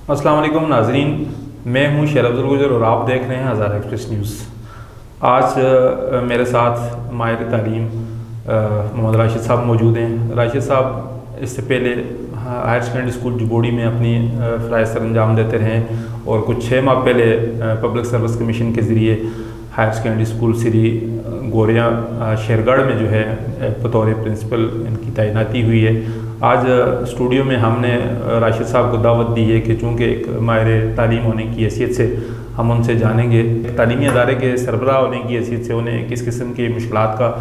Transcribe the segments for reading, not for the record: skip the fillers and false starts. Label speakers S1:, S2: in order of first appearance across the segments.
S1: السلام علیکم ناظرین، میں ہوں شیر افضل گجر اور آپ دیکھ رہے ہیں ہزارہ ایکسپریس نیوز۔ آج میرے ساتھ ماہر تعلیم محمد راشد صاحب موجود ہیں۔ راشد صاحب اس سے پہلے ہائر سیکنڈری اسکول جبوڑی میں اپنی فرائض سر انجام دیتے رہے اور کچھ 6 ماہ پہلے پبلک سروس کمیشن کے ذریعے ہائر سیکنڈری اسکول سری گوریاں شیرگڑھ میں جو ہے بطور پرنسپل ان کی تعیناتی ہوئی ہے۔ آج اسٹوڈیو میں ہم نے راشد صاحب کو دعوت دی ہے کہ چونکہ ایک ماہر تعلیم ہونے کی حیثیت سے ہم ان سے جانیں گے، تعلیمی ادارے کے سربراہ ہونے کی حیثیت سے انہیں کس قسم کی مشکلات کا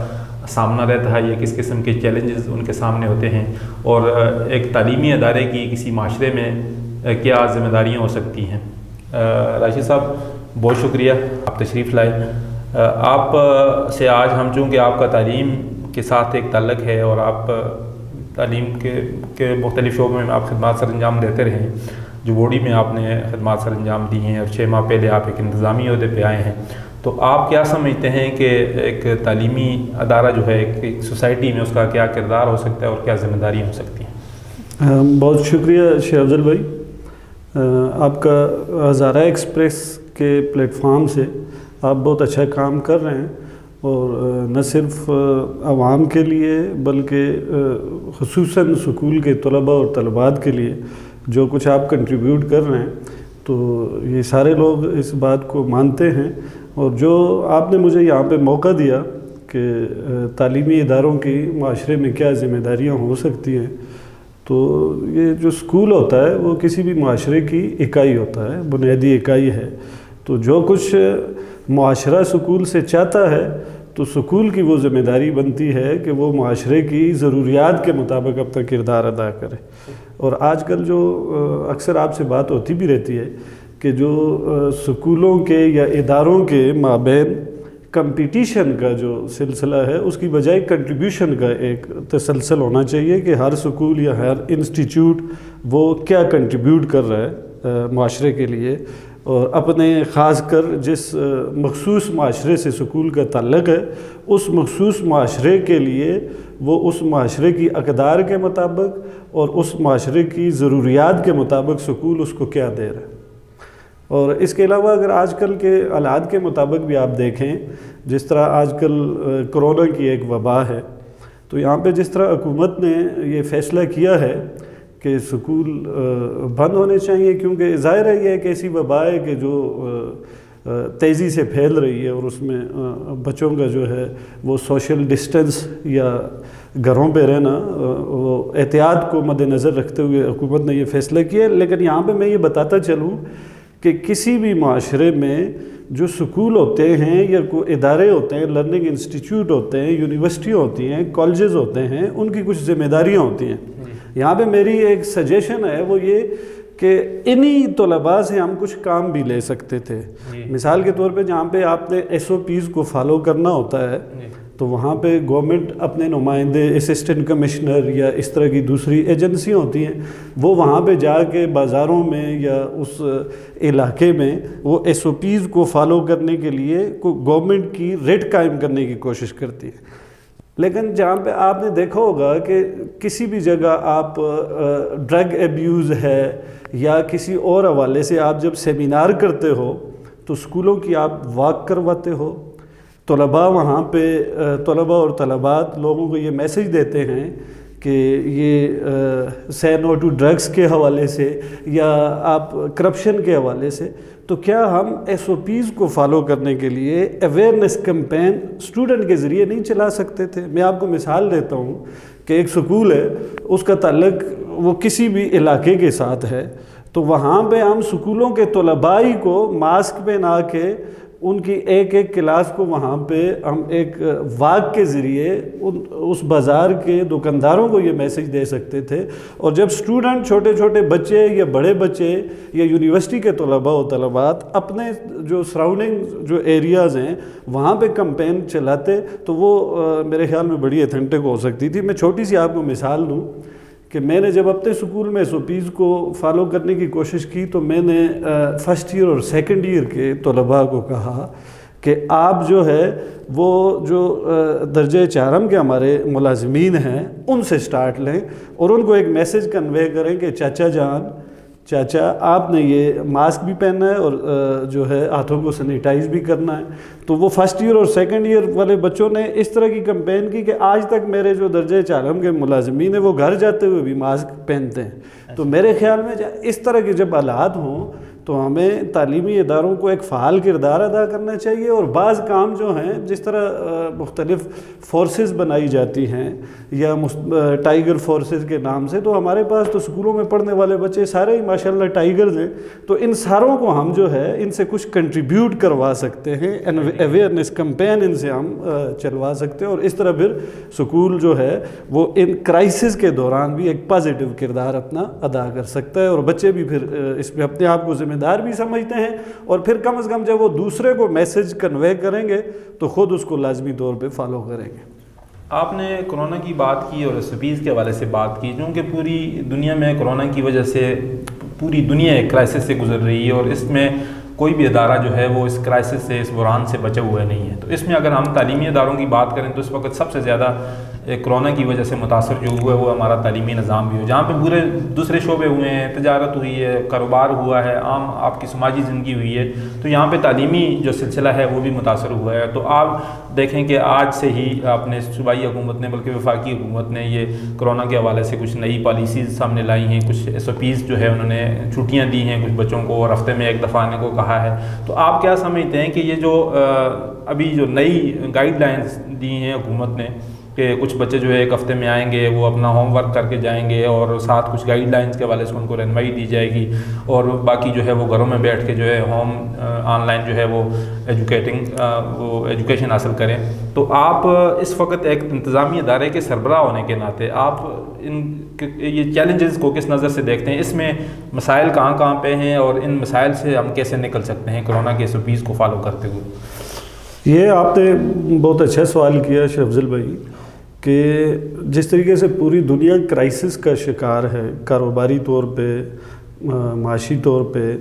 S1: سامنا رہتا ہے یا کس قسم کے چیلنجز ان کے سامنے ہوتے ہیں، اور ایک تعلیمی ادارے کی کسی معاشرے میں کیا ذمہ داریاں ہو سکتی ہیں۔ راشد صاحب بہت شکریہ، آپ تشریف لائے۔ آپ سے آج ہم چونکہ آپ کا تعلیم کے ساتھ ایک تعلق ہے اور آپ تعلیم کے مختلف شعبوں میں آپ خدمات سر انجام دیتے رہے ہیں، جبوڑی میں آپ نے خدمات سر انجام دی ہیں اور 6 ماہ پہلے آپ ایک انتظامی عہدے پہ آئے ہیں، تو آپ کیا سمجھتے ہیں کہ ایک تعلیمی ادارہ جو ہے ایک سوسائٹی میں اس کا کیا کردار ہو سکتا ہے اور کیا ذمہ داریاں ہو سکتی ہیں؟
S2: بہت شکریہ شیر افضل بھائی، آپ کا ہزارہ ایکسپریس کے پلیٹ فارم سے آپ بہت اچھا کام کر رہے ہیں، اور نہ صرف عوام کے لیے بلکہ خصوصاً سکول کے طلباء اور طلبات کے لیے جو کچھ آپ کنٹریبیوٹ کر رہے ہیں، تو یہ سارے لوگ اس بات کو مانتے ہیں۔ اور جو آپ نے مجھے یہاں پہ موقع دیا کہ تعلیمی اداروں کی معاشرے میں کیا ذمہ داریاں ہو سکتی ہیں، تو یہ جو اسکول ہوتا ہے وہ کسی بھی معاشرے کی اکائی ہوتا ہے، بنیادی اکائی ہے، تو جو کچھ معاشرہ سکول سے چاہتا ہے تو سکول کی وہ ذمہ داری بنتی ہے کہ وہ معاشرے کی ضروریات کے مطابق اپنا کردار ادا کرے۔ اور آج کل جو اکثر آپ سے بات ہوتی بھی رہتی ہے کہ جو سکولوں کے یا اداروں کے مابین کمپٹیشن کا جو سلسلہ ہے اس کی بجائے کنٹریبیوشن کا ایک تسلسل ہونا چاہیے کہ ہر سکول یا ہر انسٹیٹیوٹ وہ کیا کنٹریبیوٹ کر رہا ہے معاشرے کے لیے، اور اپنے خاص کر جس مخصوص معاشرے سے سکول کا تعلق ہے اس مخصوص معاشرے کے لیے وہ اس معاشرے کی اقدار کے مطابق اور اس معاشرے کی ضروریات کے مطابق سکول اس کو کیا دے رہا ہے۔ اور اس کے علاوہ اگر آج کل کے حالات کے مطابق بھی آپ دیکھیں، جس طرح آج کل کرونا کی ایک وبا ہے، تو یہاں پہ جس طرح حکومت نے یہ فیصلہ کیا ہے کہ سکول بند ہونے چاہیے، کیونکہ ظاہر ہے یہ ایک ایسی وبا ہے کہ جو تیزی سے پھیل رہی ہے، اور اس میں بچوں کا جو ہے وہ سوشل ڈسٹنس یا گھروں پہ رہنا، وہ احتیاط کو مد نظر رکھتے ہوئے حکومت نے یہ فیصلہ کیا ہے۔ لیکن یہاں پہ میں یہ بتاتا چلوں کہ کسی بھی معاشرے میں جو سکول ہوتے ہیں یا کوئی ادارے ہوتے ہیں، لرننگ انسٹیٹیوٹ ہوتے ہیں، یونیورسٹی ہوتی ہیں، کالجز ہوتے ہیں، ان کی کچھ ذمہ داریاں ہوتی ہیں۔ یہاں پہ میری ایک سجیشن ہے وہ یہ کہ انہی طلباء سے ہم کچھ کام بھی لے سکتے تھے۔ مثال کے طور پہ جہاں پہ آپ نے SOPs کو فالو کرنا ہوتا ہے تو وہاں پہ گورنمنٹ اپنے نمائندے، اسسٹنٹ کمشنر یا اس طرح کی دوسری ایجنسیاں ہوتی ہیں، وہ وہاں پہ جا کے بازاروں میں یا اس علاقے میں وہ SOPs کو فالو کرنے کے لیے گورنمنٹ کی ریٹ قائم کرنے کی کوشش کرتی ہے۔ لیکن جہاں پہ آپ نے دیکھا ہوگا کہ کسی بھی جگہ آپ ڈرگ ایبیوز ہے یا کسی اور حوالے سے آپ جب سیمینار کرتے ہو تو سکولوں کی آپ واک کرواتے ہو، طلباء وہاں پہ طلباء اور طلبات لوگوں کو یہ میسج دیتے ہیں کہ یہ say no to ڈرگس کے حوالے سے یا آپ کرپشن کے حوالے سے، تو کیا ہم SOPs کو فالو کرنے کے لیے اویئرنیس کمپین اسٹوڈنٹ کے ذریعے نہیں چلا سکتے تھے؟ میں آپ کو مثال دیتا ہوں کہ ایک سکول ہے، اس کا تعلق وہ کسی بھی علاقے کے ساتھ ہے، تو وہاں پہ ہم سکولوں کے طلباء کو ماسک پہنا کے ان کی ایک ایک کلاس کو وہاں پہ ہم ایک واک کے ذریعے اس بازار کے دکانداروں کو یہ میسج دے سکتے تھے، اور جب سٹوڈنٹ چھوٹے چھوٹے بچے یا بڑے بچے یا یونیورسٹی کے طلباء و طلبات اپنے جو سراؤنڈنگ جو ایریاز ہیں وہاں پہ کمپین چلاتے تو وہ میرے خیال میں بڑی ایتھنٹک ہو سکتی تھی۔ میں چھوٹی سی آپ کو مثال دوں کہ میں نے جب اپنے سکول میں SOPs کو فالو کرنے کی کوشش کی تو میں نے فرسٹ ایئر اور سیکنڈ ایئر کے طلباء کو کہا کہ آپ جو ہے وہ جو درجہ چہارم کے ہمارے ملازمین ہیں ان سے سٹارٹ لیں اور ان کو ایک میسج کنوے کریں کہ چاچا جان چاچا آپ نے یہ ماسک بھی پہننا ہے اور جو ہے ہاتھوں کو سینیٹائز بھی کرنا ہے. تو وہ فرسٹ ایئر اور سیکنڈ ایئر والے بچوں نے اس طرح کی کمپین کی کہ آج تک میرے جو درجہ چارم کے ملازمین ہیں وہ گھر جاتے ہوئے بھی ماسک پہنتے ہیں. تو میرے خیال میں اس طرح کے جب حالات ہوں تو ہمیں تعلیمی اداروں کو ایک فعال کردار ادا کرنا چاہیے، اور بعض کام جو ہیں جس طرح مختلف فورسز بنائی جاتی ہیں یا ٹائیگر فورسز کے نام سے، تو ہمارے پاس تو اسکولوں میں پڑھنے والے بچے سارے ہی ماشاءاللہ ٹائیگرز ہیں. تو ان ساروں کو ہم جو ہے ان سے کچھ کنٹریبیوٹ کروا سکتے ہیں، اویئرنیس کمپین ان سے ہم چلوا سکتے ہیں، اور اس طرح پھر اسکول جو ہے وہ ان کرائسس کے دوران بھی ایک پازیٹیو کردار اپنا ادا کر سکتا ہے، اور بچے بھی پھر اس میں اپنے آپ کو ذمہ دار بھی سمجھتے ہیں، اور پھر کم از کم جب وہ دوسرے کو میسج کنوے کریں گے تو خود اس کو لازمی طور پہ فالو کریں گے.
S1: آپ نے کرونا کی بات کی اور ریسیپیز کے حوالے سے بات کی، کیونکہ پوری دنیا میں کرونا کی وجہ سے پوری دنیا ایک کرائسس سے گزر رہی ہے، اور اس میں کوئی بھی ادارہ جو ہے وہ اس کرائسس سے، اس بحران سے بچا ہوا نہیں ہے. تو اس میں اگر ہم تعلیمی اداروں کی بات کریں تو اس وقت سب سے زیادہ کرونا کی وجہ سے متاثر جو ہوا ہے وہ ہمارا تعلیمی نظام بھی ہو، جہاں پہ پورے دوسرے شعبے ہوئے ہیں، تجارت ہوئی ہے، کاروبار ہوا ہے، عام آپ کی سماجی زندگی ہوئی ہے، تو یہاں پہ تعلیمی جو سلسلہ ہے وہ بھی متاثر ہوا ہے. تو آپ دیکھیں کہ آج سے ہی آپ نے صوبائی حکومت نے بلکہ وفاقی حکومت نے یہ کرونا کے حوالے سے کچھ نئی پالیسیز سامنے لائی ہیں، کچھ SOPs جو ہے انہوں نے چھٹیاں دی ہیں کچھ بچوں کو، اور ہفتے میں ایک دفعہ آنے کو کہا ہے. تو آپ کیا سمجھتے ہیں کہ یہ جو ابھی جو نئی گائیڈ لائنز دی ہیں حکومت نے کہ کچھ بچے جو ہے ایک ہفتے میں آئیں گے، وہ اپنا ہوم ورک کر کے جائیں گے، اور ساتھ کچھ گائیڈ لائنز کے حوالے سے ان کو رہنمائی دی جائے گی، اور باقی جو ہے وہ گھروں میں بیٹھ کے جو ہے آن لائن جو ہے وہ ایجوکیشن حاصل کریں. تو آپ اس وقت ایک انتظامی ادارے کے سربراہ ہونے کے ناطے آپ یہ چیلنجز کو کس نظر سے دیکھتے ہیں؟ اس میں مسائل کہاں کہاں پہ ہیں، اور ان مسائل سے ہم کیسے نکل سکتے ہیں کرونا کے SOPs کو فالو کرتے ہوئے؟
S2: یہ آپ نے بہت اچھا سوال کیا شیخ افضل بھائی، کہ جس طریقے سے پوری دنیا کرائسس کا شکار ہے، کاروباری طور پہ، معاشی طور پہ،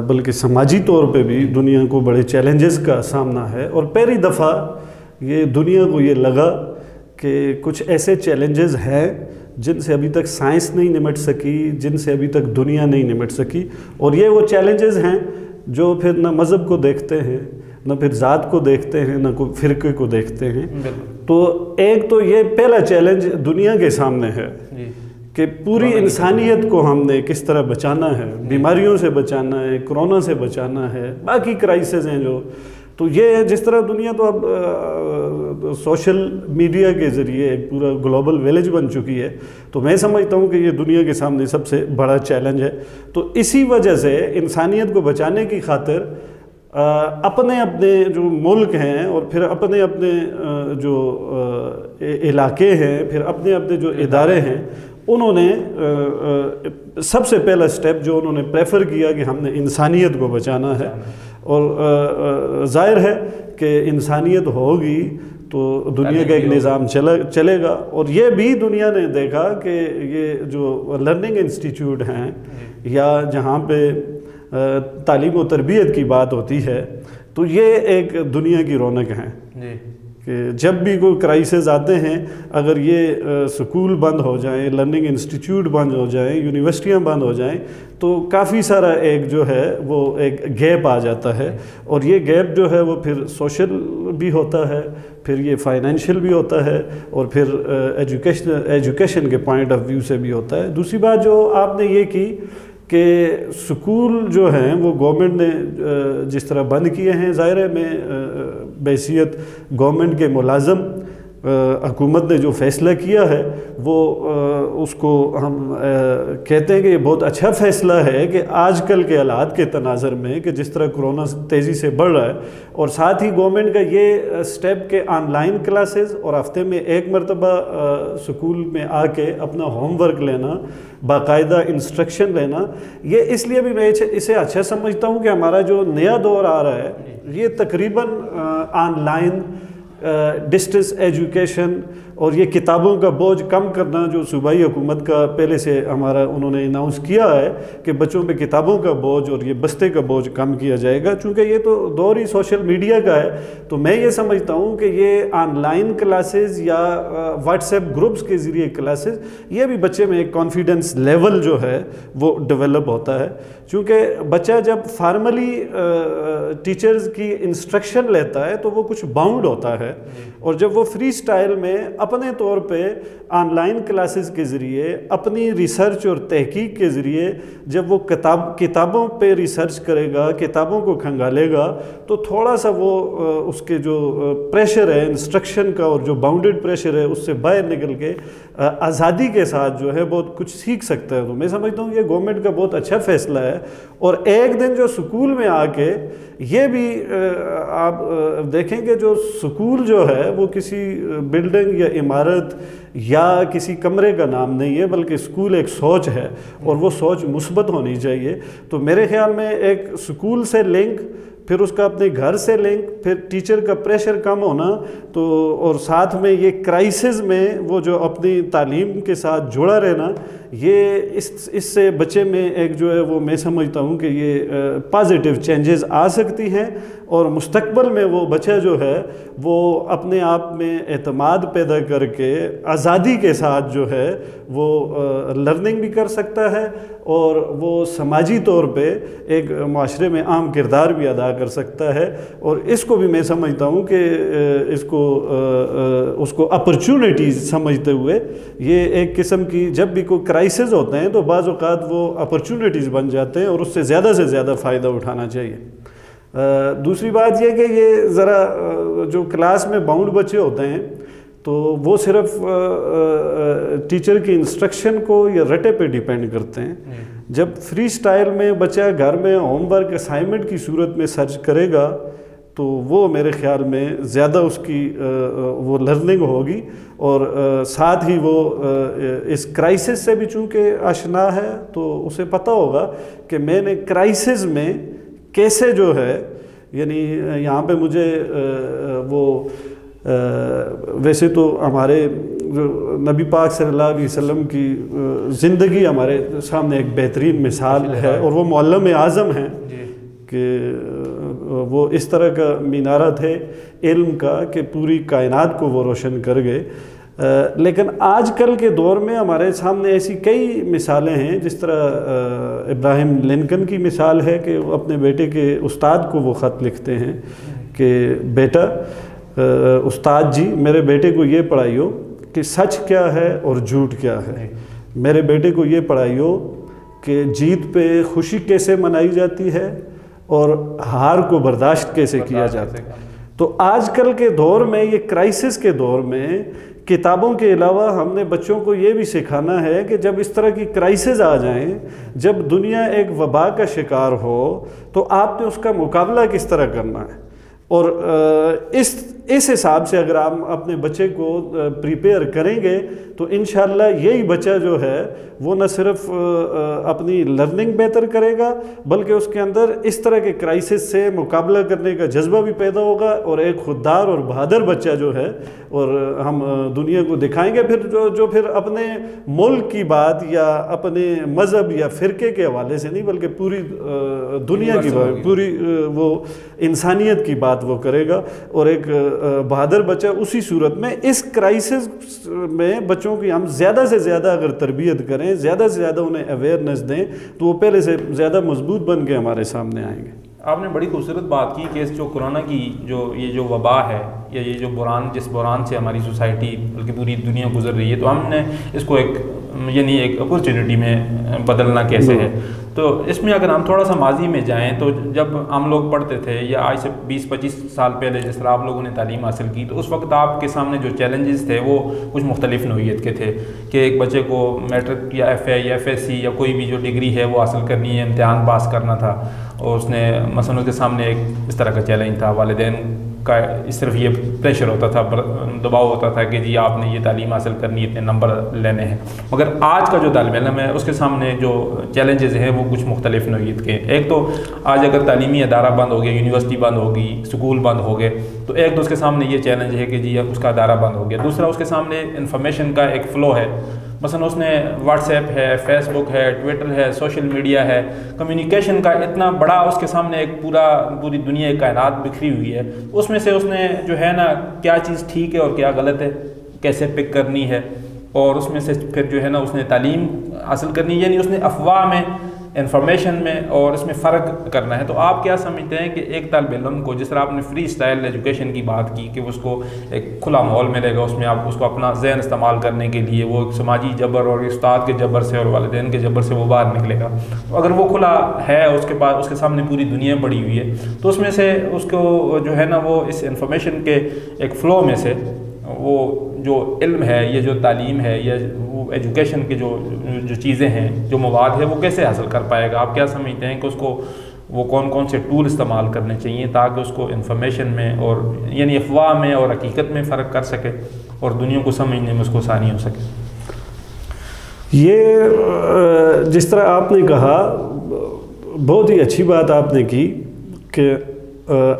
S2: بلکہ سماجی طور پہ بھی دنیا کو بڑے چیلنجز کا سامنا ہے، اور پہلی دفعہ یہ دنیا کو یہ لگا کہ کچھ ایسے چیلنجز ہیں جن سے ابھی تک سائنس نہیں نمٹ سکی، جن سے ابھی تک دنیا نہیں نمٹ سکی. اور یہ وہ چیلنجز ہیں جو پھر نہ مذہب کو دیکھتے ہیں، نہ پھر ذات کو دیکھتے ہیں، نہ کوئی فرقے کو دیکھتے ہیں. تو ایک تو یہ پہلا چیلنج دنیا کے سامنے ہے کہ پوری انسانیت کو ہم نے کس طرح بچانا ہے، بیماریوں سے بچانا ہے، کرونا سے بچانا ہے، باقی کرائسس ہیں جو. تو یہ جس طرح دنیا تو اب سوشل میڈیا کے ذریعے ایک پورا گلوبل ویلیج بن چکی ہے، تو میں سمجھتا ہوں کہ یہ دنیا کے سامنے سب سے بڑا چیلنج ہے. تو اسی وجہ سے انسانیت کو بچانے کی خاطر اپنے اپنے جو ملک ہیں، اور پھر اپنے اپنے جو علاقے ہیں، پھر اپنے اپنے جو ادارے ہیں، انہوں نے سب سے پہلا سٹیپ جو انہوں نے پریفر کیا کہ ہم نے انسانیت کو بچانا ہے. اور ظاہر ہے کہ انسانیت ہوگی تو دنیا کا ایک نظام چلے گا. اور یہ بھی دنیا نے دیکھا کہ یہ جو لرننگ انسٹیٹیوٹ ہیں یا جہاں پہ تعلیم و تربیت کی بات ہوتی ہے، تو یہ ایک دنیا کی رونق ہے کہ جب بھی کوئی کرائسس آتے ہیں، اگر یہ سکول بند ہو جائیں، لرننگ انسٹیٹیوٹ بند ہو جائیں، یونیورسٹیاں بند ہو جائیں، تو کافی سارا ایک جو ہے وہ ایک گیپ آ جاتا ہے. اور یہ گیپ جو ہے وہ پھر سوشل بھی ہوتا ہے، پھر یہ فائنینشیل بھی ہوتا ہے، اور پھر ایجوکیشن کے پوائنٹ آف ویو سے بھی ہوتا ہے. دوسری بات جو آپ نے یہ کی کہ سکول جو ہیں وہ گورنمنٹ نے جس طرح بند کیے ہیں، ظاہر ہے میں بحیثیت گورنمنٹ کے ملازم حکومت نے جو فیصلہ کیا ہے وہ اس کو ہم کہتے ہیں کہ یہ بہت اچھا فیصلہ ہے کہ آج کل کے حالات کے تناظر میں کہ جس طرح کرونا تیزی سے بڑھ رہا ہے، اور ساتھ ہی گورنمنٹ کا یہ سٹیپ کہ آن لائن کلاسز اور ہفتے میں ایک مرتبہ سکول میں آ کے اپنا ہوم ورک لینا، باقاعدہ انسٹرکشن لینا، یہ اس لیے بھی میں اسے اچھا سمجھتا ہوں کہ ہمارا جو نیا دور آ رہا ہے یہ تقریباً آن لائن ڈسٹنس ایجوکیشن اور یہ کتابوں کا بوجھ کم کرنا جو صوبائی حکومت کا پہلے سے ہمارا انہوں نے اناؤنس کیا ہے کہ بچوں پہ کتابوں کا بوجھ اور یہ بستے کا بوجھ کم کیا جائے گا، چونکہ یہ تو دور ہی سوشل میڈیا کا ہے، تو میں یہ سمجھتا ہوں کہ یہ آن لائن کلاسز یا واٹس ایپ گروپس کے ذریعے کلاسز، یہ بھی بچے میں ایک کانفیڈنس لیول جو ہے وہ ڈیولپ ہوتا ہے، چونکہ بچہ جب فارملی ٹیچرز کی انسٹرکشن لیتا ہے تو وہ کچھ باؤنڈ ہوتا ہے، اور جب وہ فری سٹائل میں اپنے طور پہ آن لائن کلاسز کے ذریعے اپنی ریسرچ اور تحقیق کے ذریعے جب وہ کتابوں پہ ریسرچ کرے گا، کتابوں کو کھنگالے گا، تو تھوڑا سا وہ اس کے جو پریشر ہے انسٹرکشن کا اور جو باؤنڈڈ پریشر ہے اس سے باہر نکل کے آزادی کے ساتھ جو ہے بہت کچھ سیکھ سکتا ہے۔ تو میں سمجھتا ہوں یہ گورنمنٹ کا بہت اچھا فیصلہ ہے، اور ایک دن جو سکول میں آ کے یہ بھی آپ دیکھیں کہ جو سکول جو ہے وہ کسی بلڈنگ یا عمارت یا کسی کمرے کا نام نہیں ہے، بلکہ سکول ایک سوچ ہے، اور وہ سوچ مثبت ہونی چاہیے۔ تو میرے خیال میں ایک سکول سے لنک، پھر اس کا اپنے گھر سے لنک، پھر ٹیچر کا پریشر کم ہونا، تو اور ساتھ میں یہ کرائسس میں وہ جو اپنی تعلیم کے ساتھ جڑا رہنا، یہ اس سے بچے میں ایک جو ہے وہ میں سمجھتا ہوں کہ یہ پازیٹیو چینجز آ سکتی ہیں، اور مستقبل میں وہ بچہ جو ہے وہ اپنے آپ میں اعتماد پیدا کر کے آزادی کے ساتھ جو ہے وہ لرننگ بھی کر سکتا ہے، اور وہ سماجی طور پہ ایک معاشرے میں عام کردار بھی ادا کر سکتا ہے، اور اس کو بھی میں سمجھتا ہوں کہ اس کو اپرچونٹیز سمجھتے ہوئے یہ ایک قسم کی جب بھی کوئی کرائسس ہوتے ہیں تو بعض اوقات وہ اپرچونٹیز بن جاتے ہیں، اور اس سے زیادہ فائدہ اٹھانا چاہیے۔ دوسری بات یہ کہ یہ ذرا جو کلاس میں باؤنڈ بچے ہوتے ہیں تو وہ صرف ٹیچر کی انسٹرکشن کو یا رٹے پہ ڈیپینڈ کرتے ہیں۔ جب فری سٹائل میں بچہ گھر میں ہوم ورک اسائنمنٹ کی صورت میں سرچ کرے گا تو وہ میرے خیال میں زیادہ اس کی وہ لرننگ ہوگی، اور ساتھ ہی وہ اس کرائسس سے بھی چونکہ آشنا ہے تو اسے پتہ ہوگا کہ میں نے کرائسس میں کیسے جو ہے، یعنی یہاں پہ مجھے وہ ویسے تو ہمارے نبی پاک صلی اللہ علیہ وسلم کی زندگی ہمارے سامنے ایک بہترین مثال ہے، اور وہ معلم اعظم ہیں کہ وہ اس طرح کا مینارہ تھے علم کا کہ پوری کائنات کو وہ روشن کر گئے۔ لیکن آج کل کے دور میں ہمارے سامنے ایسی کئی مثالیں ہیں، جس طرح ابراہیم لنکن کی مثال ہے کہ وہ اپنے بیٹے کے استاد کو وہ خط لکھتے ہیں کہ بیٹا، استاد جی میرے بیٹے کو یہ پڑھائیو کہ سچ کیا ہے اور جھوٹ کیا ہے، میرے بیٹے کو یہ پڑھائیو کہ جیت پہ خوشی کیسے منائی جاتی ہے اور ہار کو برداشت کیسے کیا جاتا ہے۔ تو آج کل کے دور میں، یہ کرائسس کے دور میں، کتابوں کے علاوہ ہم نے بچوں کو یہ بھی سکھانا ہے کہ جب اس طرح کی کرائسس آ جائیں، جب دنیا ایک وبا کا شکار ہو، تو آپ نے اس کا مقابلہ کس طرح کرنا ہے، اور اس حساب سے اگر آپ اپنے بچے کو پریپیئر کریں گے تو انشاءاللہ یہی بچہ جو ہے وہ نہ صرف اپنی لرننگ بہتر کرے گا، بلکہ اس کے اندر اس طرح کے کرائسس سے مقابلہ کرنے کا جذبہ بھی پیدا ہوگا، اور ایک خوددار اور بہادر بچہ جو ہے، اور ہم دنیا کو دکھائیں گے پھر جو پھر اپنے ملک کی بات یا اپنے مذہب یا فرقے کے حوالے سے نہیں، بلکہ پوری دنیا کی بات، پوری وہ انسانیت کی بات وہ کرے گا، اور ایک بہادر بچہ اسی صورت میں اس کرائسس میں بچوں کی ہم زیادہ سے زیادہ اگر تربیت کریں، زیادہ سے زیادہ انہیں اویئرنیس دیں، تو وہ پہلے سے زیادہ مضبوط بن کے ہمارے سامنے آئیں گے۔
S1: آپ نے بڑی خوبصورت بات کی کہ جو کورونا کی یہ جو وبا ہے، یا یہ جو جس بحران سے ہماری سوسائٹی بلکہ پوری دنیا گزر رہی ہے، تو ہم نے اس کو ایک اپرچونٹی میں بدلنا کیسے ہے۔ تو اس میں اگر ہم تھوڑا سا ماضی میں جائیں تو جب ہم لوگ پڑھتے تھے، یا آج سے 20-25 سال پہلے جس طرح آپ لوگوں نے تعلیم حاصل کی، تو اس وقت آپ کے سامنے جو چیلنجز تھے وہ کچھ مختلف نوعیت کے تھے کہ ایک بچے کو میٹرک یا ایف اے یا ایف ایس سی یا کوئی بھی جو ڈگری ہے وہ حاصل کرنی ہے، امتحان پاس کرنا تھا، اور اس نے مثلا اس کے سامنے ایک اس طرح کا چیلنج تھا، والدین کا صرف یہ پریشر ہوتا تھا، دباؤ ہوتا تھا کہ جی آپ نے یہ تعلیم حاصل کرنی ہے، اتنے نمبر لینے ہیں. مگر آج کا جو طالب علم ہے اس کے سامنے جو چیلنجز ہیں وہ کچھ مختلف نوعیت کے. ایک تو آج اگر تعلیمی ادارہ بند ہو گیا، یونیورسٹی بند ہوگی، اسکول بند ہو گئے، تو ایک تو اس کے سامنے یہ چیلنج ہے کہ جی اس کا ادارہ بند ہو گیا. دوسرا اس کے سامنے انفارمیشن کا ایک فلو ہے. مثلا اس نے واٹس ایپ ہے، فیس بک ہے، ٹویٹر ہے، سوشل میڈیا ہے، کمیونیکیشن کا اتنا بڑا اس کے سامنے ایک پوری دنیا کائنات بکھری ہوئی ہے. اس میں سے اس نے جو ہے نا کیا چیز ٹھیک ہے اور کیا غلط ہے کیسے پک کرنی ہے، اور اس میں سے پھر جو ہے نا اس نے تعلیم حاصل کرنی، یعنی اس نے افواہ میں، انفارمیشن میں اور اس میں فرق کرنا ہے. تو آپ کیا سمجھتے ہیں کہ ایک طالب علم کو، جس طرح آپ نے فری اسٹائل ایجوکیشن کی بات کی کہ اس کو ایک کھلا ماحول ملے گا، اس میں آپ اس کو اپنا ذہن استعمال کرنے کے لیے، وہ سماجی جبر اور استاد کے جبر سے اور والدین کے جبر سے وہ باہر نکلے گا. تو اگر وہ کھلا ہے، اس کے پاس اس کے سامنے پوری دنیا پڑی ہوئی ہے، تو اس میں سے اس کو جو ہے نا وہ اس انفارمیشن کے ایک فلو میں سے وہ جو علم ہے، یہ جو تعلیم ہے، یا وہ ایجوکیشن کے جو چیزیں ہیں، جو مواد ہے، وہ کیسے حاصل کر پائے گا؟ آپ کیا سمجھتے ہیں کہ اس کو وہ کون کون سے ٹول استعمال کرنے چاہیے تاکہ اس کو انفارمیشن میں اور یعنی افواہ میں اور حقیقت میں فرق کر سکے اور دنیا کو سمجھنے میں اس کو آسانی ہو سکے؟
S2: یہ جس طرح آپ نے کہا، بہت ہی اچھی بات آپ نے کی کہ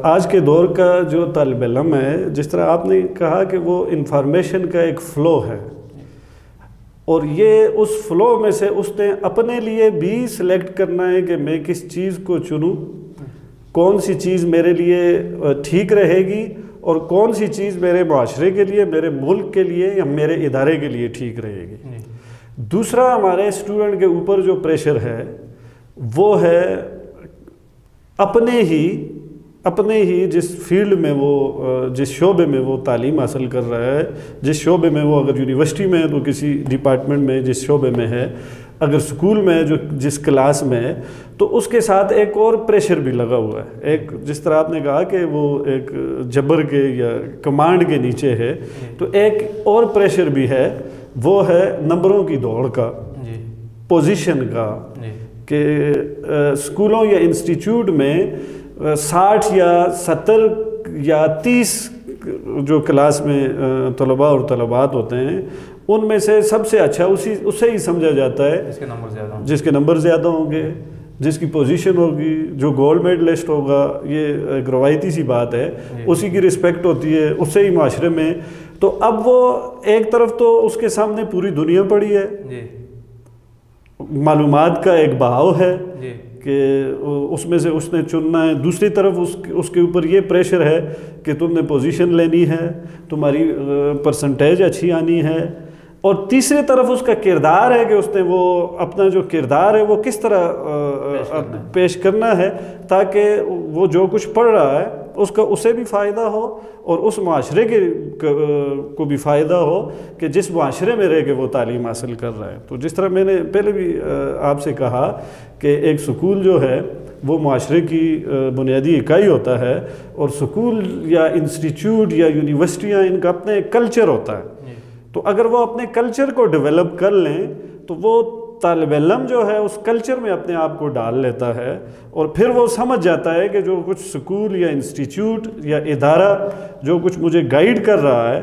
S2: آج کے دور کا جو طالب علم ہے، جس طرح آپ نے کہا کہ وہ انفارمیشن کا ایک فلو ہے، اور یہ اس فلو میں سے اس نے اپنے لیے بھی سلیکٹ کرنا ہے کہ میں کس چیز کو چنوں، کون سی چیز میرے لیے ٹھیک رہے گی اور کون سی چیز میرے معاشرے کے لیے، میرے ملک کے لیے یا میرے ادارے کے لیے ٹھیک رہے گی. دوسرا، ہمارے اسٹوڈنٹ کے اوپر جو پریشر ہے وہ ہے اپنے ہی جس فیلڈ میں وہ، جس شعبے میں وہ تعلیم حاصل کر رہا ہے، جس شعبے میں وہ، اگر یونیورسٹی میں ہے تو کسی ڈپارٹمنٹ میں جس شعبے میں ہے، اگر اسکول میں جو جس کلاس میں ہے، تو اس کے ساتھ ایک اور پریشر بھی لگا ہوا ہے. ایک جس طرح آپ نے کہا کہ وہ ایک جبر کے یا کمانڈ کے نیچے ہے، تو ایک اور پریشر بھی ہے، وہ ہے نمبروں کی دوڑ کا، پوزیشن کا، کہ اسکولوں یا انسٹیٹیوٹ میں 60 یا 70 یا 30 جو کلاس میں طلباء اور طلبات ہوتے ہیں، ان میں سے سب سے اچھا اسے ہی سمجھا جاتا ہے جس کے نمبر زیادہ ہوں گے، جس کی پوزیشن ہوگی، جو گولڈ میڈلسٹ ہوگا. یہ ایک روایتی سی بات ہے، اسی کی رسپیکٹ ہوتی ہے، اس سے ہی معاشرے میں. تو اب وہ ایک طرف تو اس کے سامنے پوری دنیا پڑی ہے، معلومات کا ایک بہاؤ ہے کہ اس میں سے اس نے چننا ہے. دوسری طرف اس کے اوپر یہ پریشر ہے کہ تم نے پوزیشن لینی ہے، تمہاری پرسنٹیج اچھی آنی ہے. اور تیسری طرف اس کا کردار ہے کہ اس نے وہ اپنا جو کردار ہے وہ کس طرح پیش کرنا ہے تاکہ وہ جو کچھ پڑھ رہا ہے اس کا اسے بھی فائدہ ہو اور اس معاشرے کو بھی فائدہ ہو کہ جس معاشرے میں رہ کے وہ تعلیم حاصل کر رہا ہے. تو جس طرح میں نے پہلے بھی آپ سے کہا کہ ایک سکول جو ہے وہ معاشرے کی بنیادی اکائی ہوتا ہے، اور سکول یا انسٹیٹیوٹ یا یونیورسٹیاں، ان کا اپنے کلچر ہوتا ہے. تو اگر وہ اپنے کلچر کو ڈیولپ کر لیں تو وہ طالب علم جو ہے اس کلچر میں اپنے آپ کو ڈال لیتا ہے، اور پھر وہ سمجھ جاتا ہے کہ جو کچھ سکول یا انسٹیٹیوٹ یا ادارہ جو کچھ مجھے گائیڈ کر رہا ہے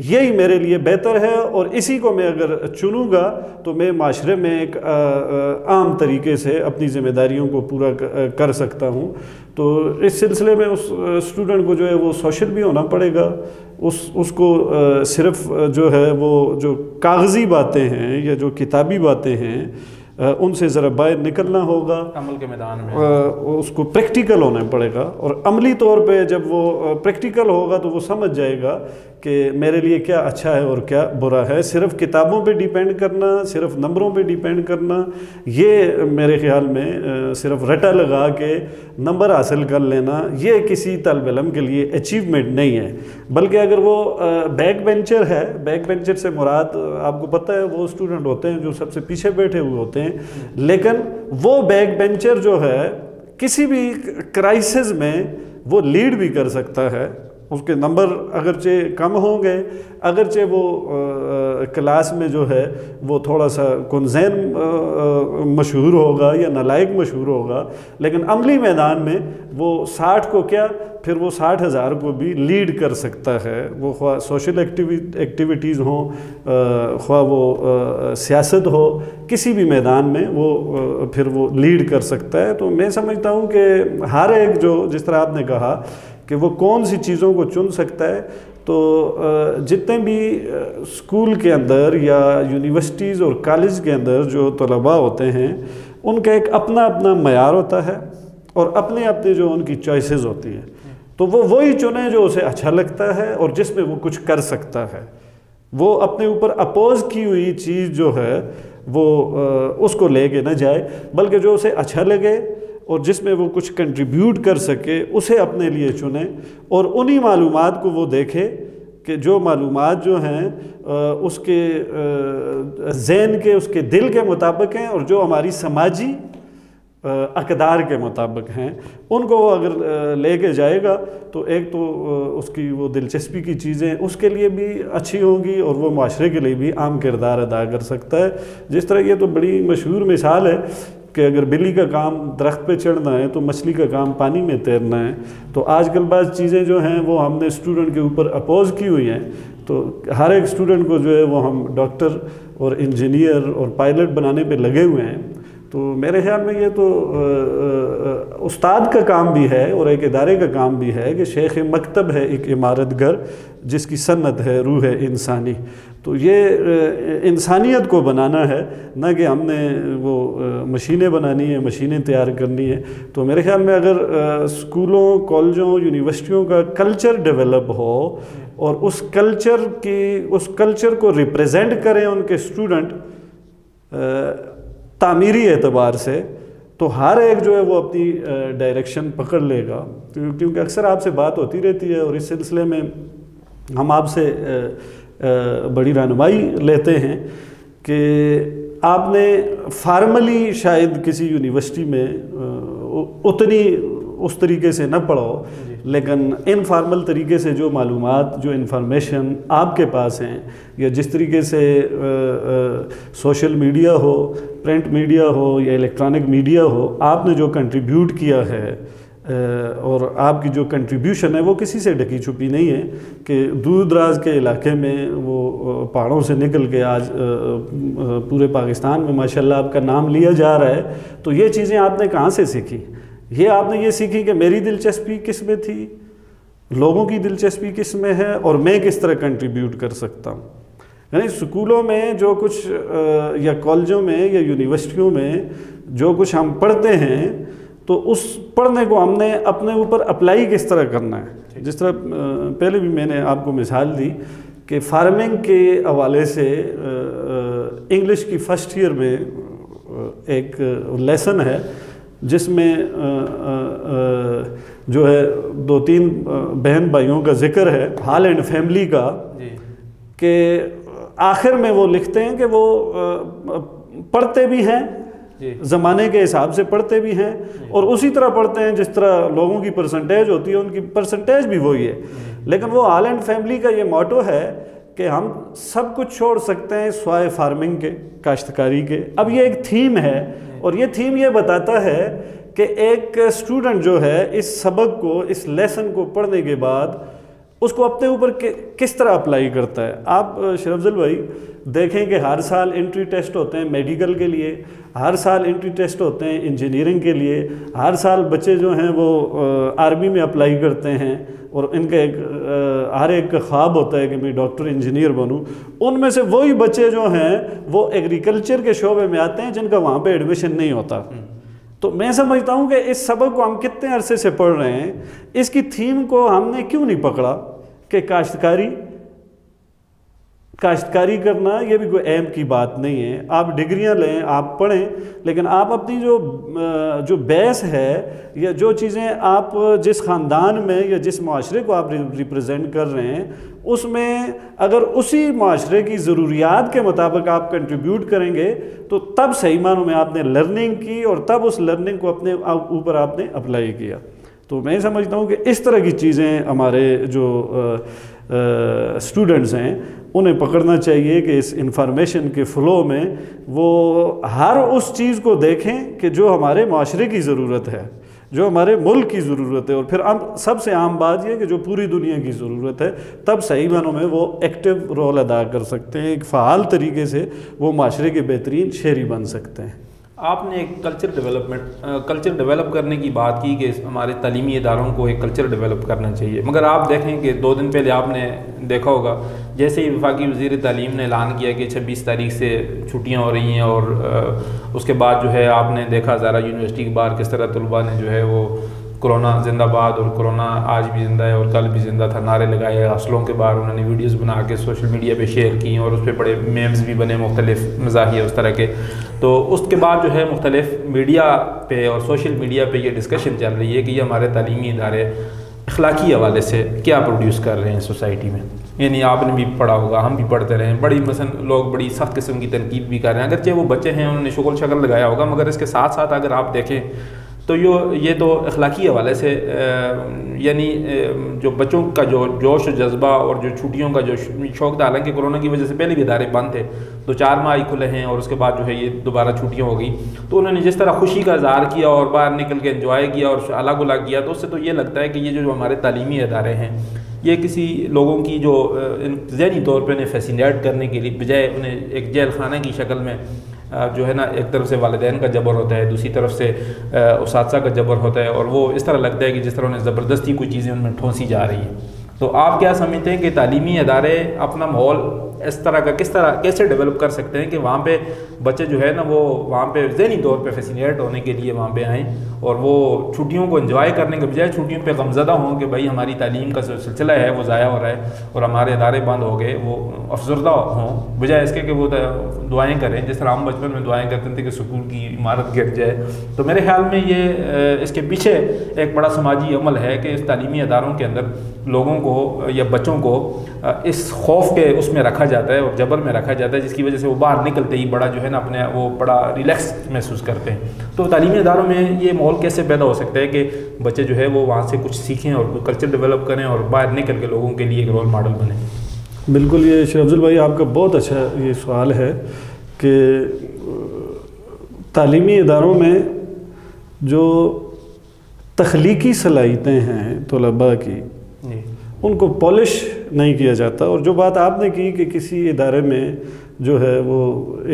S2: یہی میرے لیے بہتر ہے، اور اسی کو میں اگر چنوں گا تو میں معاشرے میں ایک عام طریقے سے اپنی ذمہ داریوں کو پورا کر سکتا ہوں. تو اس سلسلے میں اس اسٹوڈنٹ کو جو ہے وہ سوشل بھی ہونا پڑے گا. اس کو صرف جو ہے وہ جو کاغذی باتیں ہیں یا جو کتابی باتیں ہیں ان سے ذرا باہر نکلنا ہوگا،
S1: عمل کے میدان میں
S2: اس کو پریکٹیکل ہونا پڑے گا. اور عملی طور پہ جب وہ پریکٹیکل ہوگا تو وہ سمجھ جائے گا کہ میرے لیے کیا اچھا ہے اور کیا برا ہے. صرف کتابوں پہ ڈیپینڈ کرنا، صرف نمبروں پہ ڈیپینڈ کرنا، یہ میرے خیال میں صرف رٹا لگا کے نمبر حاصل کر لینا یہ کسی طالب علم کے لیے اچیومنٹ نہیں ہے. بلکہ اگر وہ بیک بینچر ہے، بیک بینچر سے مراد آپ کو پتہ ہے وہ اسٹوڈنٹ ہوتے ہیں جو سب سے پیچھے بیٹھے ہوئے ہوتے ہیں، لیکن وہ بیک بینچر جو ہے کسی بھی کرائسس میں وہ لیڈ بھی کر سکتا ہے. اس کے نمبر اگرچہ کم ہوں گے، اگرچہ وہ کلاس میں جو ہے وہ تھوڑا سا کنزین مشہور ہوگا یا نالائق مشہور ہوگا، لیکن عملی میدان میں وہ 60 کو کیا پھر وہ 60,000 کو بھی لیڈ کر سکتا ہے، وہ خواہ سوشل ایکٹیویٹیز ہوں، خواہ وہ سیاست ہو، کسی بھی میدان میں وہ پھر وہ لیڈ کر سکتا ہے۔ تو میں سمجھتا ہوں کہ ہر ایک جو جس طرح آپ نے کہا کہ وہ کون سی چیزوں کو چن سکتا ہے، تو جتنے بھی اسکول کے اندر یا یونیورسٹیز اور کالج کے اندر جو طلباء ہوتے ہیں ان کا ایک اپنا اپنا معیار ہوتا ہے اور اپنے اپنے جو ان کی چوائسیز ہوتی ہیں، تو وہ وہی چنیں جو اسے اچھا لگتا ہے اور جس میں وہ کچھ کر سکتا ہے۔ وہ اپنے اوپر اپوز کی ہوئی چیز جو ہے وہ اس کو لے کے نہ جائے، بلکہ جو اسے اچھا لگے اور جس میں وہ کچھ کنٹریبیوٹ کر سکے اسے اپنے لیے چنیں، اور انہی معلومات کو وہ دیکھے کہ جو معلومات جو ہیں اس کے ذہن کے، اس کے دل کے مطابق ہیں، اور جو ہماری سماجی اقدار کے مطابق ہیں، ان کو وہ اگر لے کے جائے گا تو ایک تو اس کی وہ دلچسپی کی چیزیں اس کے لیے بھی اچھی ہوں گی اور وہ معاشرے کے لیے بھی عام کردار ادا کر سکتا ہے۔ جس طرح یہ تو بڑی مشہور مثال ہے کہ اگر بلی کا کام درخت پہ چڑھنا ہے تو مچھلی کا کام پانی میں تیرنا ہے۔ تو آج کل بعض چیزیں جو ہیں وہ ہم نے اسٹوڈنٹ کے اوپر اپوز کی ہوئی ہیں، تو ہر ایک اسٹوڈنٹ کو جو ہے وہ ہم ڈاکٹر اور انجینئر اور پائلٹ بنانے پہ لگے ہوئے ہیں۔ تو میرے خیال میں یہ تو استاد کا کام بھی ہے اور ایک ادارے کا کام بھی ہے کہ شیخ مکتب ہے ایک عمارت گھر جس کی صنعت ہے روح انسانی۔ تو یہ انسانیت کو بنانا ہے، نہ کہ ہم نے وہ مشینیں بنانی ہیں، مشینیں تیار کرنی ہے۔ تو میرے خیال میں اگر اسکولوں، کالجوں، یونیورسٹیوں کا کلچر ڈیولپ ہو اور اس کلچر کو ریپریزنٹ کریں ان کے اسٹوڈنٹ تعمیری اعتبار سے، تو ہر ایک جو ہے وہ اپنی ڈائریکشن پکڑ لے گا۔ کیونکہ اکثر آپ سے بات ہوتی رہتی ہے اور اس سلسلے میں ہم آپ سے بڑی رہنمائی لیتے ہیں کہ آپ نے فارملی شاید کسی یونیورسٹی میں اتنی اس طریقے سے نہ پڑھو، لیکن انفارمل طریقے سے جو معلومات، جو انفارمیشن آپ کے پاس ہیں، یا جس طریقے سے سوشل میڈیا ہو، پرنٹ میڈیا ہو یا الیکٹرانک میڈیا ہو، آپ نے جو کنٹریبیوٹ کیا ہے اور آپ کی جو کنٹریبیوشن ہے وہ کسی سے ڈھکی چھپی نہیں ہے کہ دور دراز کے علاقے میں وہ پہاڑوں سے نکل کے آج پورے پاکستان میں ماشاءاللہ آپ کا نام لیا جا رہا ہے۔ تو یہ چیزیں آپ نے کہاں سے سیکھی؟ یہ آپ نے یہ سیکھی کہ میری دلچسپی کس میں تھی، لوگوں کی دلچسپی کس میں ہے، اور میں کس طرح کنٹریبیوٹ کر سکتا ہوں۔ یعنی سکولوں میں جو کچھ یا کالجوں میں یا یونیورسٹیوں میں جو کچھ ہم پڑھتے ہیں تو اس پڑھنے کو ہم نے اپنے اوپر اپلائی کس طرح کرنا ہے۔ جس طرح پہلے بھی میں نے آپ کو مثال دی کہ فارمنگ کے حوالے سے انگلش کی فرسٹ ایئر میں ایک لیسن ہے جس میں جو ہے 2-3 بہن بھائیوں کا ذکر ہے، ہال اینڈ فیملی کا، کہ آخر میں وہ لکھتے ہیں کہ وہ پڑھتے بھی ہیں، زمانے کے حساب سے پڑھتے بھی ہیں، اور اسی طرح پڑھتے ہیں جس طرح لوگوں کی پرسنٹیج ہوتی ہے، ان کی پرسنٹیج بھی وہی ہے۔ لیکن وہ ہال اینڈ فیملی کا یہ موٹو ہے کہ ہم سب کچھ چھوڑ سکتے ہیں سوائے فارمنگ کے، کاشتکاری کے۔ اب یہ ایک تھیم ہے، اور یہ تھیم یہ بتاتا ہے کہ ایک اسٹوڈنٹ جو ہے اس سبق کو، اس لیسن کو پڑھنے کے بعد اس کو اپنے اوپر کس طرح اپلائی کرتا ہے۔ آپ شریف افضل بھائی دیکھیں کہ ہر سال انٹری ٹیسٹ ہوتے ہیں میڈیکل کے لیے، ہر سال انٹری ٹیسٹ ہوتے ہیں انجینئرنگ کے لیے، ہر سال بچے جو ہیں وہ آرمی میں اپلائی کرتے ہیں، اور ان کا ہر ایک کا خواب ہوتا ہے کہ میں ڈاکٹر انجینئر بنوں۔ ان میں سے وہی بچے جو ہیں وہ ایگریکلچر کے شعبے میں آتے ہیں جن کا وہاں پہ ایڈمیشن نہیں ہوتا۔ تو میں سمجھتا ہوں کہ اس سبق کو ہم کتنے عرصے سے پڑھ رہے ہیں، اس کی تھیم کو ہم نے کیوں نہیں پکڑا کہ کاشتکاری کرنا یہ بھی کوئی اہم کی بات نہیں ہے۔ آپ ڈگریاں لیں، آپ پڑھیں، لیکن آپ اپنی جو بیس ہے یا جو چیزیں آپ جس خاندان میں یا جس معاشرے کو آپ ریپرزینٹ کر رہے ہیں اس میں اگر اسی معاشرے کی ضروریات کے مطابق آپ کنٹریبیوٹ کریں گے تو تب صحیح معنوں میں آپ نے لرننگ کی، اور تب اس لرننگ کو اپنے اوپر آپ نے اپلائی کیا۔ تو میں سمجھتا ہوں کہ اس طرح کی چیزیں ہمارے جو اسٹوڈنٹس ہیں انہیں پکڑنا چاہیے کہ اس انفارمیشن کے فلو میں وہ ہر اس چیز کو دیکھیں کہ جو ہمارے معاشرے کی ضرورت ہے، جو ہمارے ملک کی ضرورت ہے، اور پھر سب سے عام بات یہ کہ جو پوری دنیا کی ضرورت ہے، تب صحیح معنوں میں وہ ایکٹیو رول ادا کر سکتے ہیں، ایک فعال طریقے سے وہ معاشرے کے بہترین شہری بن سکتے ہیں۔
S1: آپ نے ایک کلچر ڈیولپ کرنے کی بات کی کہ ہمارے تعلیمی اداروں کو ایک کلچر ڈیولپ کرنا چاہیے، مگر آپ دیکھیں کہ 2 دن پہلے آپ نے دیکھا ہوگا جیسے ہی وفاقی وزیر تعلیم نے اعلان کیا کہ 26 تاریخ سے چھٹیاں ہو رہی ہیں، اور اس کے بعد جو ہے آپ نے دیکھا زارا یونیورسٹی کے باہر کس طرح طلباء نے جو ہے وہ کرونا زندہ باد اور کرونا آج بھی زندہ ہے اور کل بھی زندہ تھا نعرے لگائے، ہاسٹلوں کے باہر انہوں نے ویڈیوز بنا کے سوشل میڈیا پہ شیئر کی، اور اس پہ بڑے میمز بھی بنے مختلف مزاحیہ اس طرح کے۔ تو اس کے بعد جو ہے مختلف میڈیا پہ اور سوشل میڈیا پہ یہ ڈسکشن چل رہی ہے کہ یہ ہمارے تعلیمی ادارے اخلاقی حوالے سے کیا پروڈیوس کر رہے ہیں سوسائٹی میں۔ یعنی آپ نے بھی پڑھا ہوگا، ہم بھی پڑھتے رہے ہیں، بڑی مثلا لوگ بڑی سخت قسم کی تنقید بھی کر رہے ہیں، اگرچہ وہ بچے ہیں انہوں نے شکل لگایا ہوگا، مگر اس کے ساتھ ساتھ اگر آپ دیکھیں تو یہ تو اخلاقی حوالے سے یعنی جو بچوں کا جو جوش و جذبہ اور جو چھٹیوں کا جو شوق تھا، حالانکہ کرونا کی وجہ سے پہلے بھی ادارے بند تھے، 2-4 ماہ ہی کھلے ہیں اور اس کے بعد جو ہے یہ دوبارہ چھٹیاں ہو گئی، تو انہوں نے جس طرح خوشی کا اظہار کیا اور باہر نکل کے انجوائے کیا اور الگ الگ کیا، تو اس سے تو یہ لگتا ہے کہ یہ جو ہمارے تعلیمی ادارے ہیں یہ کسی لوگوں کی جو ذہنی طور پہ انہیں فیسینیٹ کرنے کے لیے بجائے انہیں ایک جیل خانہ کی شکل میں جو ہے نا، ایک طرف سے والدین کا جبر ہوتا ہے، دوسری طرف سے اساتذہ کا جبر ہوتا ہے، اور وہ اس طرح لگتا ہے کہ جس طرح انہیں زبردستی کوئی چیزیں ان میں ٹھونسی جا رہی ہیں۔ تو آپ کیا سمجھتے ہیں کہ تعلیمی ادارے اپنا ماحول اس طرح کا کیسے ڈیولپ کر سکتے ہیں کہ وہاں پہ بچے جو ہے نا وہ وہاں پہ ذہنی طور پہ فیسینیٹ ہونے کے لیے وہاں پہ آئیں، اور وہ چھٹیوں کو انجوائے کرنے کے بجائے چھٹیوں پہ غمزدہ ہوں کہ بھائی ہماری تعلیم کا جو سلسلہ ہے وہ ضائع ہو رہا ہے اور ہمارے ادارے بند ہو گئے، وہ افسردہ ہوں، بجائے اس کے کہ وہ دعائیں کریں جس طرح ہم بچپن میں دعائیں کرتے تھے کہ سکول کی عمارت گر جائے۔ تو میرے خیال میں یہ اس کے پیچھے ایک بڑا سماجی عمل ہے کہ اس تعلیمی اداروں کے اندر لوگوں کو یا بچوں کو اس خوف کے اس میں رکھا جاتا ہے اور جبر میں رکھا جاتا ہے، جس کی وجہ سے وہ باہر نکلتے ہی بڑا جو ہے نا اپنے وہ بڑا ریلیکس محسوس کرتے ہیں۔ تو تعلیمی اداروں میں یہ ماحول کیسے پیدا ہو سکتا ہے کہ بچے جو ہے وہ وہاں سے کچھ سیکھیں اور کلچر ڈیولپ کریں اور باہر نکل کے لوگوں کے لیے ایک رول ماڈل بنیں؟
S2: بالکل، یہ شیخ افضل بھائی آپ کا بہت اچھا یہ سوال ہے کہ تعلیمی اداروں میں جو تخلیقی صلاحیتیں ہیں طلباء کی ان کو پالش نہیں کیا جاتا، اور جو بات آپ نے کی کہ کسی ادارے میں جو ہے وہ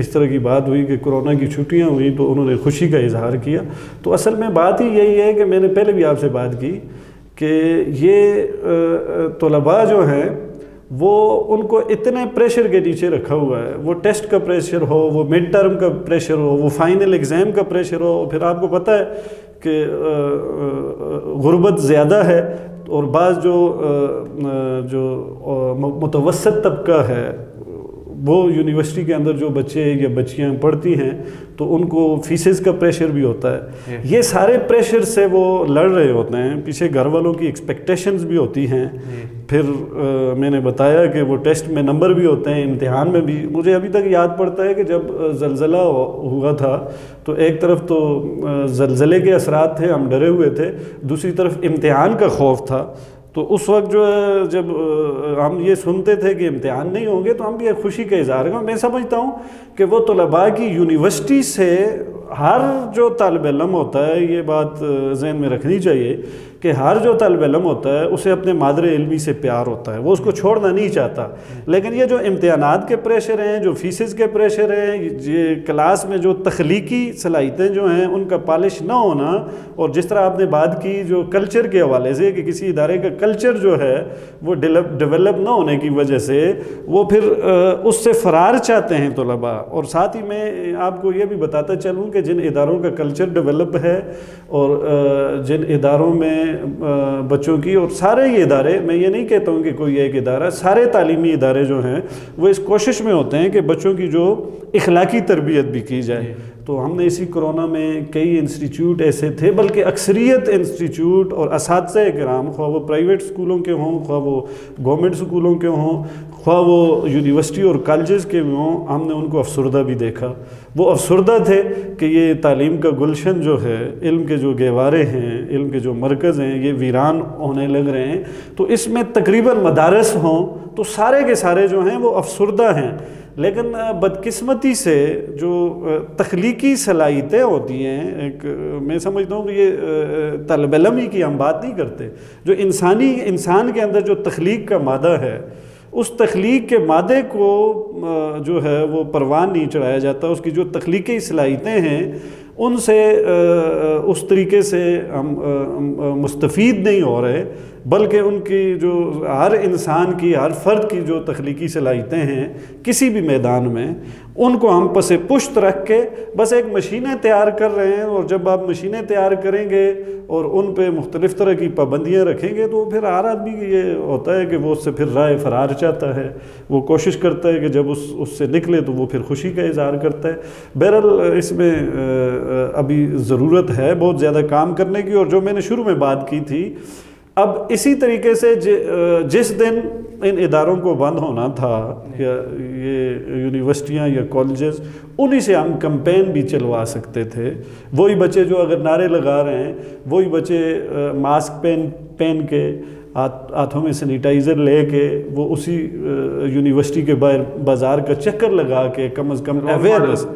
S2: اس طرح کی بات ہوئی کہ کرونا کی چھٹیاں ہوئیں تو انہوں نے خوشی کا اظہار کیا، تو اصل میں بات ہی یہی ہے کہ میں نے پہلے بھی آپ سے بات کی کہ یہ طلباء جو ہیں وہ ان کو اتنے پریشر کے نیچے رکھا ہوا ہے، وہ ٹیسٹ کا پریشر ہو، وہ مڈ ٹرم کا پریشر ہو، وہ فائنل ایگزام کا پریشر ہو، پھر آپ کو پتہ ہے کہ غربت زیادہ ہے، اور بعض جو متوسط طبقہ ہے وہ یونیورسٹی کے اندر جو بچے یا بچیاں پڑھتی ہیں تو ان کو فیسز کا پریشر بھی ہوتا ہے، یہ سارے پریشر سے وہ لڑ رہے ہوتے ہیں، پیچھے گھر والوں کی ایکسپیکٹیشنز بھی ہوتی ہیں، پھر میں نے بتایا کہ وہ ٹیسٹ میں نمبر بھی ہوتے ہیں، امتحان میں بھی۔ مجھے ابھی تک یاد پڑتا ہے کہ جب زلزلہ ہوا تھا تو ایک طرف تو زلزلے کے اثرات تھے، ہم ڈرے ہوئے تھے، دوسری طرف امتحان کا خوف تھا، تو اس وقت جو ہے جب ہم یہ سنتے تھے کہ امتحان نہیں ہوں گے تو ہم بھی ایک خوشی کا اظہار کریں۔ میں سمجھتا ہوں کہ وہ طلباء کی یونیورسٹی سے ہر جو طالب علم ہوتا ہے، یہ بات ذہن میں رکھنی چاہیے کہ ہر جو طالب علم ہوتا ہے اسے اپنے مادر علمی سے پیار ہوتا ہے، وہ اس کو چھوڑنا نہیں چاہتا، لیکن یہ جو امتحانات کے پریشر ہیں، جو فیسز کے پریشر ہیں، یہ کلاس میں جو تخلیقی صلاحیتیں جو ہیں ان کا پالش نہ ہونا، اور جس طرح آپ نے بات کی جو کلچر کے حوالے سے کہ کسی ادارے کا کلچر جو ہے وہ ڈیولپ نہ ہونے کی وجہ سے وہ پھر اس سے فرار چاہتے ہیں طلباء۔ اور ساتھ ہی میں آپ کو یہ بھی بتاتا چلوں کہ جن اداروں کا کلچر ڈیولپ ہے اور جن اداروں میں بچوں کی، اور سارے یہ ادارے، میں یہ نہیں کہتا ہوں کہ کوئی ایک ادارہ، سارے تعلیمی ادارے جو ہیں وہ اس کوشش میں ہوتے ہیں کہ بچوں کی جو اخلاقی تربیت بھی کی جائے۔ تو ہم نے اسی کرونا میں کئی انسٹیٹیوٹ ایسے تھے، بلکہ اکثریت انسٹیٹیوٹ اور اساتذہ کرام، خواہ وہ پرائیویٹ اسکولوں کے ہوں، خواہ وہ گورنمنٹ اسکولوں کے ہوں، خواہ وہ یونیورسٹی اور کالجز کے ہوں، ہم نے ان کو افسردہ بھی دیکھا۔ وہ افسردہ تھے کہ یہ تعلیم کا گلشن جو ہے، علم کے جو گہوارے ہیں، علم کے جو مرکز ہیں، یہ ویران ہونے لگ رہے ہیں۔ تو اس میں تقریباً مدارس ہوں تو سارے کے سارے جو ہیں وہ افسردہ ہیں۔ لیکن بدقسمتی سے جو تخلیقی صلاحیتیں ہوتی ہیں، ایک میں سمجھتا ہوں کہ یہ طالب علمی کی ہم بات نہیں کرتے، جو انسان کے اندر جو تخلیق کا مادہ ہے، اس تخلیق کے مادے کو جو ہے وہ پروان نہیں چڑھایا جاتا۔ اس کی جو تخلیقی صلاحیتیں ہیں ان سے اس طریقے سے ہم مستفید نہیں ہو رہے، بلکہ ان کی جو ہر انسان کی، ہر فرد کی جو تخلیقی صلاحیتیں ہیں کسی بھی میدان میں، ان کو ہم پس پشت رکھ کے بس ایک مشینیں تیار کر رہے ہیں۔ اور جب آپ مشینیں تیار کریں گے اور ان پہ مختلف طرح کی پابندیاں رکھیں گے تو پھر ہر آدمی کی یہ ہوتا ہے کہ وہ اس سے پھر راہ فرار چاہتا ہے، وہ کوشش کرتا ہے کہ جب اس سے نکلے تو وہ پھر خوشی کا اظہار کرتا ہے۔ بہرحال اس میں ابھی ضرورت ہے بہت زیادہ کام کرنے کی۔ اور جو میں نے شروع میں بات کی تھی، اب اسی طریقے سے جس دن ان اداروں کو بند ہونا تھا، یا یہ یونیورسٹیاں یا کالجز، انہی سے ہم کمپین بھی چلوا سکتے تھے۔ وہی بچے جو اگر نعرے لگا رہے ہیں، وہی بچے ماسک پہن کے، ہاتھوں میں سینیٹائزر لے کے، وہ اسی یونیورسٹی کے باہر بازار کا چکر لگا کے کم از کم اویئرنیس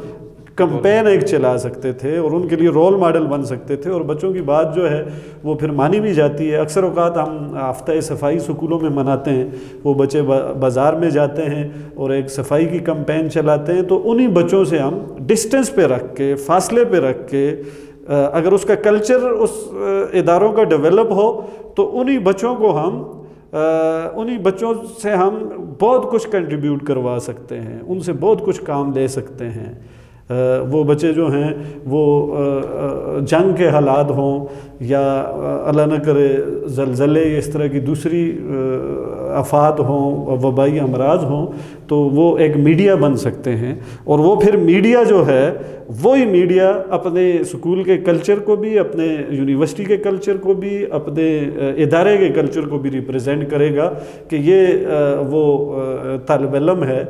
S2: کمپین ایک چلا سکتے تھے، اور ان کے لیے رول ماڈل بن سکتے تھے۔ اور بچوں کی بات جو ہے وہ پھر مانی بھی جاتی ہے۔ اکثر اوقات ہم ہفتہ صفائی سکولوں میں مناتے ہیں، وہ بچے بازار میں جاتے ہیں اور ایک صفائی کی کمپین چلاتے ہیں، تو انہی بچوں سے ہم ڈسٹنس پہ رکھ کے، فاصلے پہ رکھ کے، اگر اس کا کلچر اس اداروں کا ڈیولپ ہو تو انہی بچوں کو انہی بچوں سے ہم بہت کچھ کنٹریبیوٹ کروا سکتے ہیں، ان سے بہت کچھ کام لے سکتے ہیں۔ وہ بچے جو ہیں وہ جنگ کے حالات ہوں یا اللہ نہ کرے زلزلے، اس طرح کی دوسری آفات ہوں، وبائی امراض ہوں، تو وہ ایک میڈیا بن سکتے ہیں۔ اور وہ پھر میڈیا جو ہے، وہی میڈیا اپنے سکول کے کلچر کو بھی، اپنے یونیورسٹی کے کلچر کو بھی، اپنے ادارے کے کلچر کو بھی ریپریزنٹ کرے گا کہ یہ وہ طالب علم ہے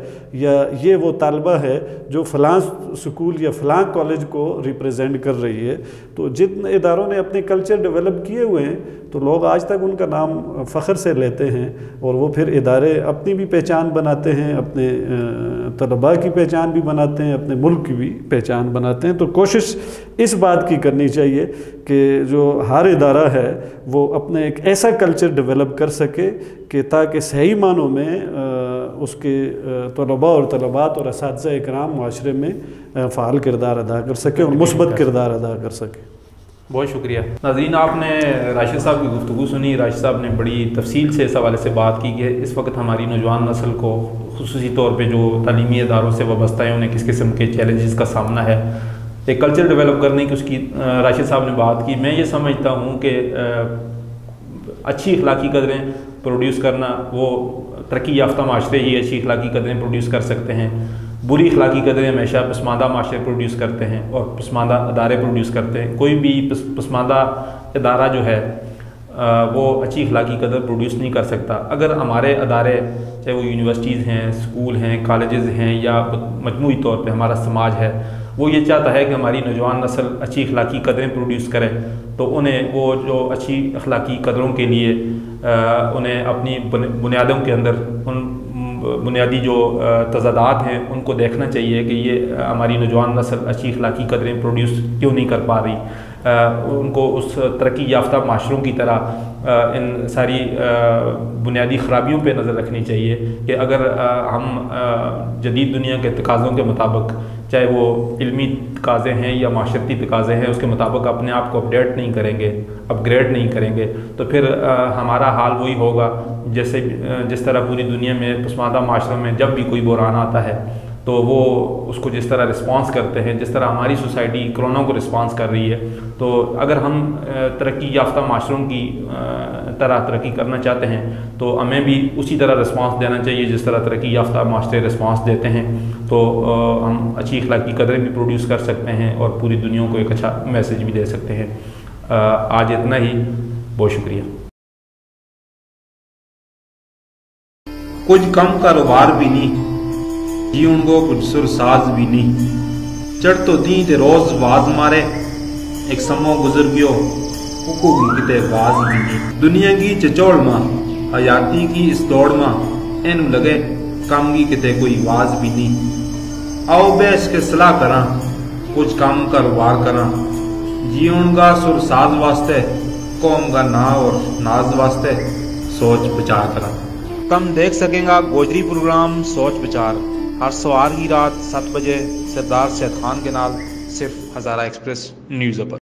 S2: یا یہ وہ طالبہ ہے جو فلاں سکول یا فلاں کالج کو ریپریزنٹ کر رہی ہے۔ تو جن اداروں نے اپنے کلچر ڈیولپ کیے ہوئے ہیں تو لوگ آج تک ان کا نام فخر سے لیتے ہیں، اور وہ پھر ادارے اپنی بھی پہچان بناتے ہیں، اپنے طلباء کی پہچان بھی بناتے ہیں، اپنے ملک کی بھی پہچان بناتے ہیں۔ تو کوشش اس بات کی کرنی چاہیے کہ جو ہر ادارہ ہے وہ اپنے ایک ایسا کلچر ڈیولپ کر سکے کہ تاکہ صحیح معنوں میں اس کے طلباء اور طلبات اور اساتذہ اکرام معاشرے میں فعال کردار ادا کر سکے اور مثبت کردار ادا کر سکے۔
S1: بہت شکریہ ناظرین، آپ نے راشد صاحب کی گفتگو سنی۔ راشد صاحب نے بڑی تفصیل سے اس حوالے سے بات کی کہ اس وقت ہماری نوجوان نسل کو خصوصی طور پہ جو تعلیمی اداروں سے وابستہ ہیں انہیں کس قسم کے چیلنجز کا سامنا ہے، ایک کلچر ڈیولپ کرنے کی اس کی راشد صاحب نے بات کی۔ میں یہ سمجھتا ہوں کہ اچھی اخلاقی قدریں پروڈیوس کرنا، وہ ترقی یافتہ معاشرے ہی اچھی اخلاقی قدریں پروڈیوس کر سکتے ہیں۔ بری اخلاقی قدریں ہمیشہ پسماندہ معاشرے پروڈیوس کرتے ہیں اور پسماندہ ادارے پروڈیوس کرتے ہیں۔ کوئی بھی پسماندہ ادارہ جو ہے وہ اچھی اخلاقی قدر پروڈیوس نہیں کر سکتا۔ اگر ہمارے ادارے، چاہے وہ یونیورسٹیز ہیں، اسکول ہیں، کالجز ہیں، یا مجموعی طور پہ ہمارا سماج ہے، وہ یہ چاہتا ہے کہ ہماری نوجوان نسل اچھی اخلاقی قدریں پروڈیوس کرے، تو انہیں وہ جو اچھی اخلاقی قدروں کے لیے انہیں اپنی بنیادوں کے اندر ان بنیادی جو تضادات ہیں ان کو دیکھنا چاہیے کہ یہ ہماری نوجوان نسل اچھی اخلاقی قدریں پروڈیوس کیوں نہیں کر پا رہی۔ ان کو اس ترقی یافتہ معاشروں کی طرح ان ساری بنیادی خرابیوں پہ نظر رکھنی چاہیے کہ اگر ہم جدید دنیا کے تقاضوں کے مطابق، چاہے وہ علمی تقاضے ہیں یا معاشرتی تقاضے ہیں، اس کے مطابق اپنے آپ کو اپڈیٹ نہیں کریں گے، اپ گریڈ نہیں کریں گے، تو پھر ہمارا حال وہی ہوگا جس طرح پوری دنیا میں پسماندہ معاشروں میں جب بھی کوئی بحران آتا ہے تو وہ اس کو جس طرح رسپانس کرتے ہیں، جس طرح ہماری سوسائٹی کرونا کو رسپانس کر رہی ہے، تو اگر ہم ترقی یافتہ معاشروں کی طرح ترقی کرنا چاہتے ہیں تو ہمیں بھی اسی طرح رسپانس دینا چاہیے جس طرح ترقی یافتہ معاشرے رسپانس دیتے ہیں، تو ہم اچھی اخلاقی قدریں بھی پروڈیوس کر سکتے ہیں اور پوری دنیا کو ایک اچھا میسیج بھی دے سکتے ہیں۔ آج اتنا ہی، بہت شکریہ۔
S3: کچھ کم کاروبار بھی نہیں، جیون کو کچھ سرساز بھی نہیں، چڑھ تو دیں تے روز واز مارے، ایک سمو گزر گیو اکو کی کتے باز بھی نہیں، دنیا کی چچوڑ ماں حیاتی کی اس دوڑ ماں اینو لگے کام کی کتے کوئی واز بھی نہیں، آؤ بیش کے صلاح کراں کچھ کام کاروبار کراں، جیون کا سرساز واسطے قوم کا نا اور ناز واسطے سوچ بچار کراں۔ تم دیکھ سکیں گا گوجری پروگرام سوچ بچار ہر سوار کی رات 7 بجے سردار سید خان کے نال صرف ہزارہ ایکسپریس نیوز پر۔